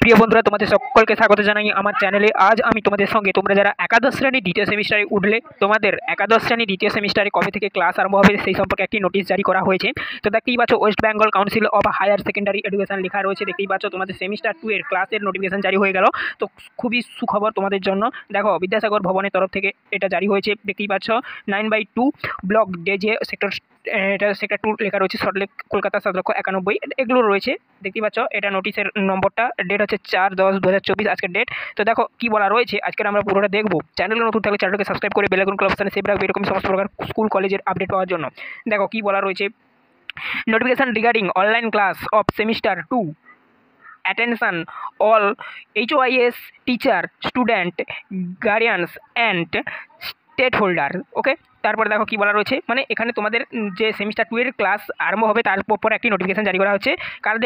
প্রিয় বন্ধুরা, তোমাদের সকলকে স্বাগত জানাই আমার চ্যানেলে। আজ আমি তোমাদের সঙ্গে তোমরা যারা একাদশ শ্রেণী দ্বিতীয় সেমিস্টারে উঠলে তোমাদের একাদশ শ্রেণী দ্বিতীয় সেমিস্টারে কবে থেকে ক্লাস আরম্ভ হবে সেই সম্পর্কে একটি নোটিশ জারি করা হয়েছে। তো দেখতেই পাচ্ছ, West Bengal council of higher secondary education লেখা রয়েছে। দেখতেই পাচ্ছ তোমাদের সেমিস্টার 2 এর ক্লাসের নোটিফিকেশন জারি হয়ে গেল। তো খুবই সুখবর তোমাদের জন্য। দেখো, বিদ্যাসাগর ভবনের তরফ থেকে এটা জারি হয়েছে। দেখতেই পাচ্ছ 9/2 ব্লক ডেজে সেক্টর, এটা সেক্টর 2 লেখা রয়েছে, সল্টলেক, কলকাতা 791, এগুলো রয়েছে। দেখতেই পাচ্ছ এটা নোটিশের নম্বরটা, ডেট হচ্ছে 4/10/2024 আজকের ডেট। তো দেখো কি বলা রয়েছে, আজকের আমরা পুরোটা দেখবো। চ্যানেলে নতুন থাকলে চ্যানেলকে সাবস্ক্রাইব করে বেল আইকন অপশনে সেভ রাখবে এরকম সমস্ত প্রকার স্কুল কলেজের আপডেট পাওয়ার জন্য। দেখো কি বলা রয়েছে, notification regarding online class of semester 2, attention all HOIS teacher, student, guardians and stakeholder. Okay, তারপরে দেখো কি বলা রয়েছে, মানে এখানে তোমাদের যে সেমিস্টার 2 এর ক্লাস আরম্ভ হবে তার উপর একটি নোটিফিকেশন জারি করা হচ্ছে।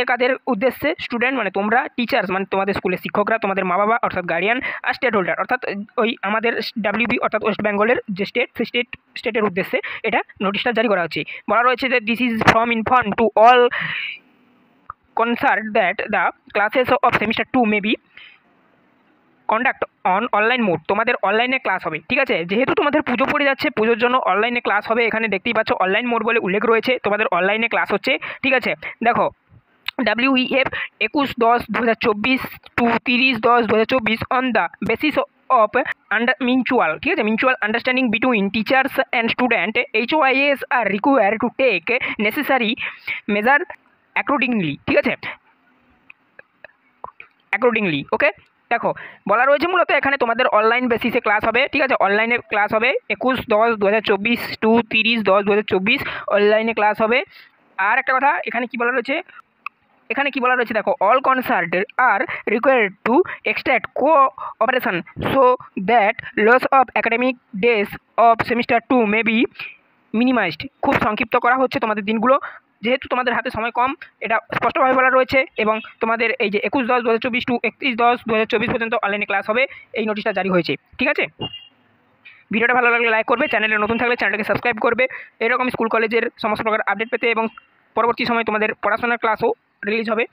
কাদের উদ্দেশ্যে? স্টুডেন্ট মানে তোমরা, টিচার্স মানে তোমাদের স্কুলের শিক্ষকরা, তোমাদের মা বাবা অর্থাৎ গার্ডিয়ান, আর স্টেট হোল্ডার অর্থাৎ ওই আমাদের WB অর্থাৎ ওয়েস্ট বেঙ্গলের যে স্টেটের উদ্দেশ্যে এটা নোটিশটা জারি করা হচ্ছে। বলা রয়েছে যে this is from inform to all concerned that the classes of semester 2 may be conduct on online mode. তোমাদের অনলাইনে ক্লাস হবে, ঠিক আছে। যেহেতু তোমাদের পুজো পড়ে যাচ্ছে, পুজোর জন্য অনলাইনে ক্লাস হবে। এখানে দেখতেই পাচ্ছ অনলাইন মোড বলে উল্লেখ রয়েছে, তোমাদের অনলাইনে ক্লাস হচ্ছে, ঠিক আছে। দেখো WEF 21/10/2024 to 30/10/2024 on the basis of mutual, ঠিক আছে, mutual understanding between teachers and student, HOIS are require to take necessary measure accordingly, ঠিক আছে, অ্যাকর্ডিংলি। ওকে, দেখো বলা রয়েছে মূলত এখানে তোমাদের অনলাইন বেসিসে ক্লাস হবে, ঠিক আছে। অনলাইনে ক্লাস হবে 21/10/2024 টু 30/10/2024 অনলাইনে ক্লাস হবে। আর একটা কথা এখানে কি বলা রয়েছে, দেখো all concerned are required to extract cooperation so that loss of academic days of semester 2 may be minimized. খুব সংক্ষিপ্ত করা হচ্ছে তোমাদের দিনগুলো, যেহেতু তোমাদের হাতে সময় কম, এটা স্পষ্টভাবে বলা রয়েছে। এবং তোমাদের এই যে 21/10/2024 টু 31/10/2024 পর্যন্ত অনলাইনে ক্লাস হবে, এই নোটিশটা জারি হয়েছে, ঠিক আছে। ভিডিওটা ভালো লাগলে লাইক করবে, চ্যানেলে নতুন থাকলে চ্যানেলটাকে সাবস্ক্রাইব করবে এরকম স্কুল কলেজের সমস্ত প্রকার আপডেট পেতে। এবং পরবর্তী সময় তোমাদের পড়াশোনার ক্লাসও রিলিজ হবে।